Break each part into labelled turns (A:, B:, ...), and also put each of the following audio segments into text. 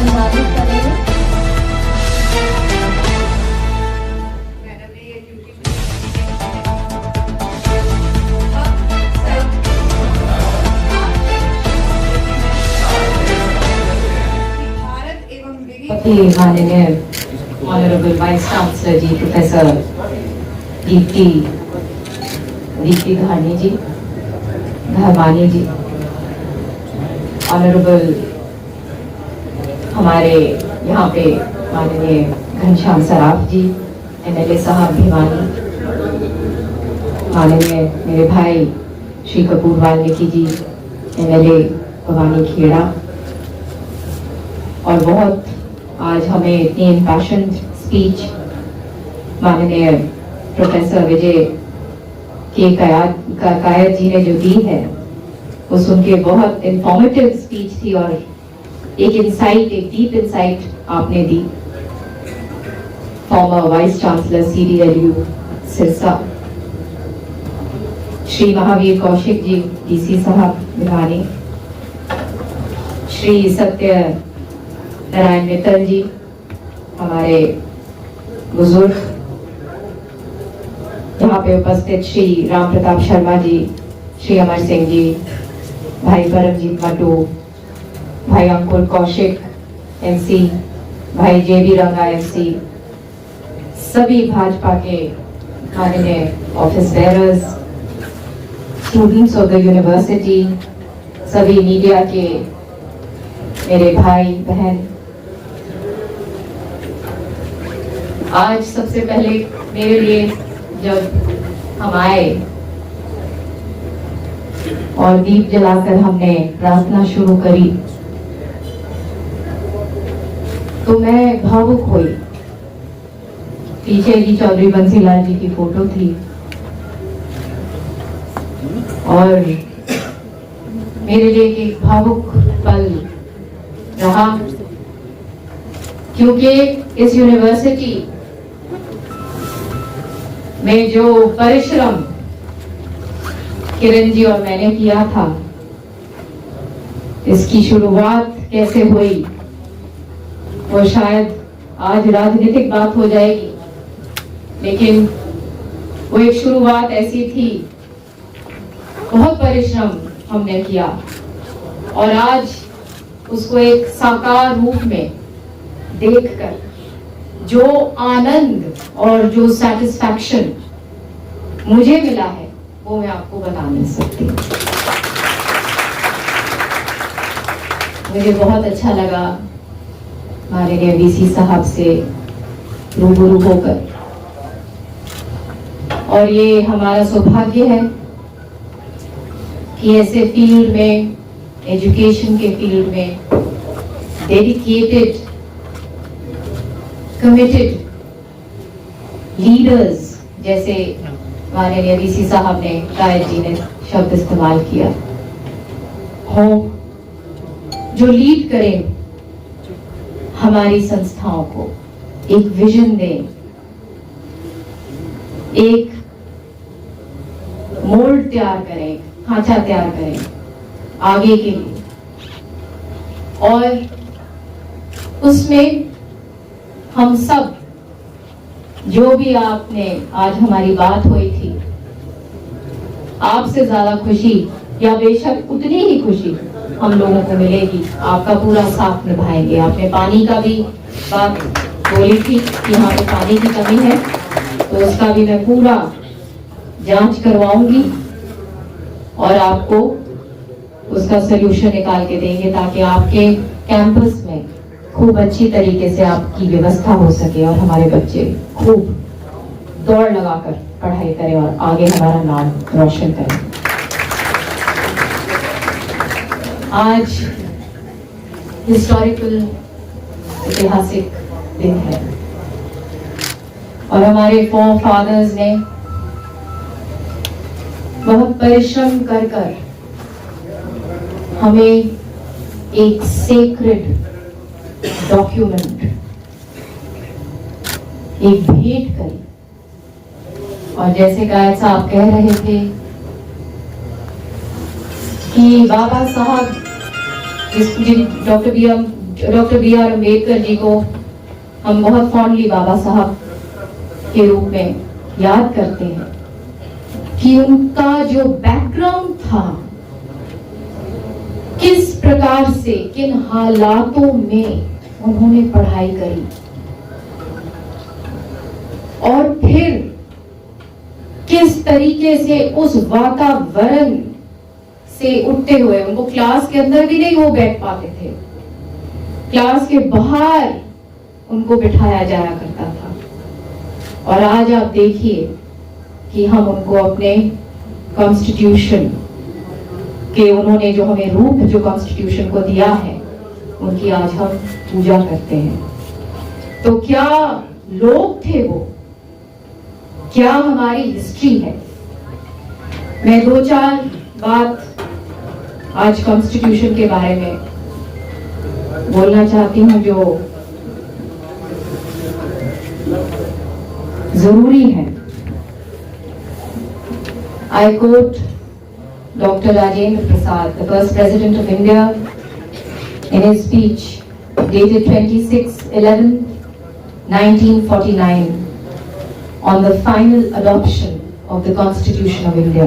A: सम्मानित करेंगे।
B: माननीय ऑनरेबल वाइस चांसलर जी प्रोफेसर दीप्ति धानी जी, धर्मानी जी, ऑनरेबल हमारे यहाँ पे माननीय घनश्याम सराफ जी, एमएलए साहब भिवानी, माननीय मेरे भाई श्री कपूर वाल्मीकि जी, एमएलए भवानी खेड़ा, और बहुत आज हमें इतनी इम्पैशन्ड स्पीच माननीय प्रोफेसर विजय के कायद जी ने जो दी है वो सुन के बहुत इंफॉर्मेटिव स्पीच थी और एक डीप इंसाइट आपने दी। Former vice chancellor CDLU Sirsa Shri Mahavir Kaushik ji, DC साहब भिवानी, श्री सत्य नारायण मित्तल जी, हमारे बुजुर्ग, यहाँ पे उपस्थित श्री राम प्रताप शर्मा जी, श्री अमर सिंह जी, भाई परमजीत मटू, भाई अंकुर कौशिक MC, भाई JB रंगा MC, सभी भाजपा के माननीय office bearers, students of the university, सभी मीडिया के मेरे भाई बहन, आज सबसे पहले मेरे लिए जब हम आए और दीप जलाकर हमने प्रार्थना शुरू करी तो मैं भावुक हुई। पीछे जी चौधरी बंसीलाल जी की फोटो थी और मेरे लिए एक भावुक पल रहा, क्योंकि इस यूनिवर्सिटी में जो परिश्रम किरण जी और मैंने किया था, इसकी शुरुआत कैसे हुई वो शायद आज राजनीतिक बात हो जाएगी, लेकिन वो एक शुरुआत ऐसी थी, बहुत परिश्रम हमने किया और आज उसको एक साकार रूप में देखकर जो आनंद और जो सैटिस्फैक्शन मुझे मिला है वो मैं आपको बता नहीं सकती। मुझे बहुत अच्छा लगा माननीय VC साहब से रूबरू होकर, और ये हमारा सौभाग्य है कि ऐसे फील्ड में, एजुकेशन के फील्ड में डेडिकेटेड, कमिटेड लीडर्स जैसे माननीय VC साहब ने, कायद जी ने शब्द इस्तेमाल किया हो, जो लीड करें हमारी संस्थाओं को, एक विजन दें, एक मोल्ड तैयार करें, खांचा तैयार करें आगे के लिए, और उसमें हम सब जो भी आपने आज हमारी बात हुई थी, आपसे ज्यादा खुशी या बेशक उतनी ही खुशी हम लोगों को मिलेगी, आपका पूरा साथ निभाएंगे। आपने पानी का भी बात बोली थी कि यहाँ पे पानी की कमी है, तो उसका भी मैं पूरा जांच करवाऊंगी और आपको उसका सलूशन निकाल के देंगे, ताकि आपके कैंपस में खूब अच्छी तरीके से आपकी व्यवस्था हो सके और हमारे बच्चे खूब दौड़ लगाकर पढ़ाई करें और आगे हमारा नाम रोशन करें। आज हिस्टोरिकल ऐतिहासिक दिन है और हमारे फोर फादर्स ने बहुत परिश्रम कर कर हमें एक सेक्रेड डॉक्यूमेंट, एक भेंट करी। और जैसे गायक साहब कह रहे थे कि Baba Saheb, doctor doctor B R Ambedkar ji को हम बहुत फॉन्डली बाबा साहब के रूप में याद करते हैं कि उनका जो बैकग्राउंड था, किस प्रकार से, किन हालातों में उन्होंने पढ़ाई करी और फिर किस तरीके से उस वातावरण से उठते हुए, उनको क्लास के अंदर भी नहीं वो बैठ पाते थे, क्लास के बाहर उनको बिठाया जाया करता था। और आज आप देखिए कि हम उनको अपने कॉन्स्टिट्यूशन के, उन्होंने जो हमें रूप जो कॉन्स्टिट्यूशन को दिया है, उनकी आज हम पूजा करते हैं। तो क्या लोग थे वो, क्या हमारी हिस्ट्री है? मैं 2-4 बात आज कॉन्स्टिट्यूशन के बारे में बोलना चाहती हूं जो जरूरी है। I quote Dr. Rajendra Prasad, the first President of India, in his speech dated 26/11/1949 on the final adoption of the Constitution of India.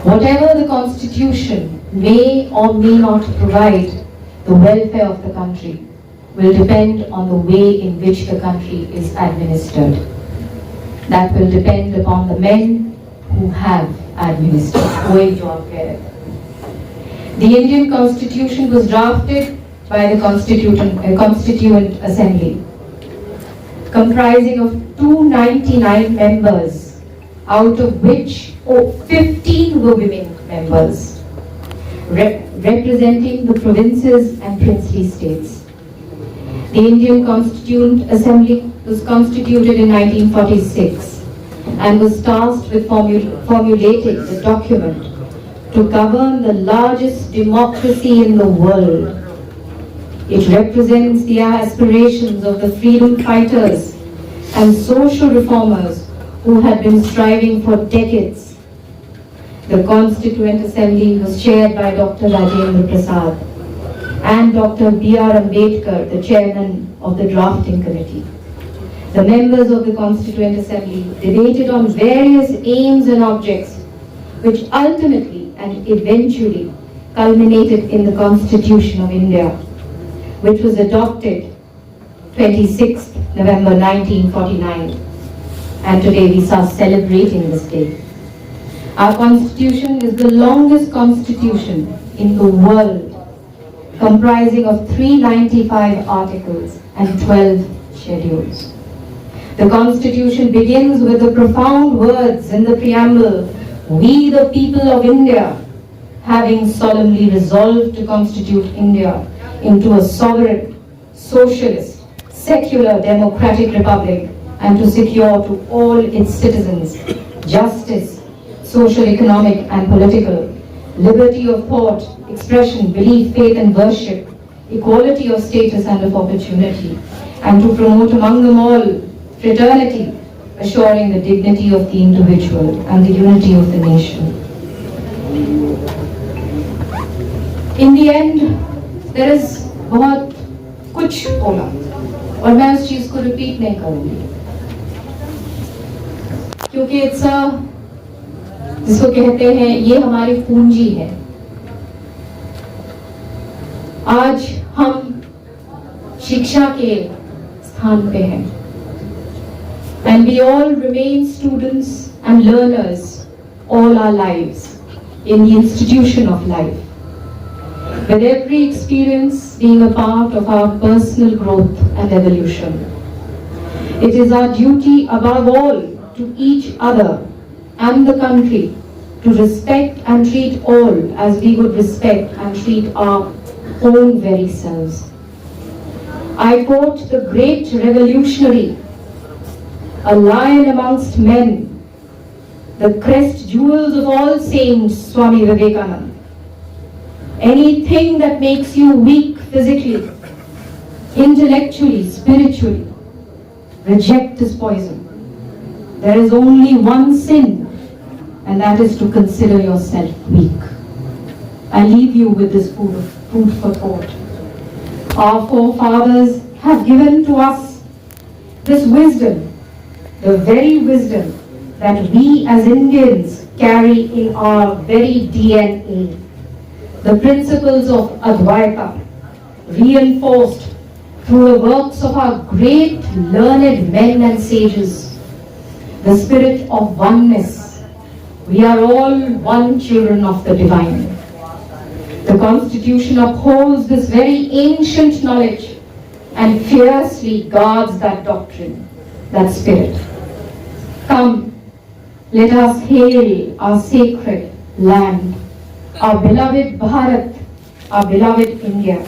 B: Whatever the Constitution may or may not provide, the welfare of the country will depend on the way in which the country is administered. That will depend upon the men who have administered. वो एक job कह रहे थे। The Indian Constitution was drafted by the Constituent Assembly, comprising of 299 members, out of which 15 were women members, representing the provinces and princely states. The Indian Constituent Assembly was constituted in 1946 and was tasked with formulating the document to govern the largest democracy in the world. It represents the aspirations of the freedom fighters and social reformers who had been striving for decades. The Constituent Assembly was chaired by Dr. Rajendra Prasad and Dr. B. R. Ambedkar, the chairman of the drafting committee. The members of the Constituent Assembly debated on various aims and objects, which ultimately and eventually culminated in the Constitution of India, which was adopted 26th November 1949. And today we are celebrating this day. Our Constitution is the longest Constitution in the world, comprising of 395 articles and 12 schedules. The Constitution begins with the profound words in the preamble, "We the people of India, having solemnly resolved to constitute India into a sovereign, socialist, secular, democratic republic, and to secure to all its citizens justice, social, economic, and political, liberty of thought, expression, belief, faith, and worship, equality of status and of opportunity, and to promote among them all fraternity, assuring the dignity of the individual and the unity of the nation." In the end, there is बहुत कुछ बोला और मैं उस चीज को repeat नहीं करूंगी, क्योंकि इट्स जिसको कहते हैं ये हमारी पूंजी है। आज हम शिक्षा के स्थान पे हैं, and we all remain students and learners all our lives in the institution of life, with every experience being a part of our personal growth and evolution. It is our duty above all to each other and the country to respect and treat all as we would respect and treat our own very selves. I quote the great revolutionary, a lion amongst men, the crest jewels of all saints, Swami Vivekananda. Anything that makes you weak physically, intellectually, spiritually, reject this poison. There is only one sin, and that is to consider yourself weak. I leave you with this food for thought.
A: Our forefathers have given to us this wisdom, the very wisdom that we as Indians carry in our very DNA. The principles of Advaita, reinforced through the works of our great learned men and sages. The spirit of oneness. We are all one children of the divine. The Constitution upholds this very ancient knowledge and fiercely guards that doctrine, that spirit. Come, let us hail our sacred land, our beloved Bharat, our beloved India.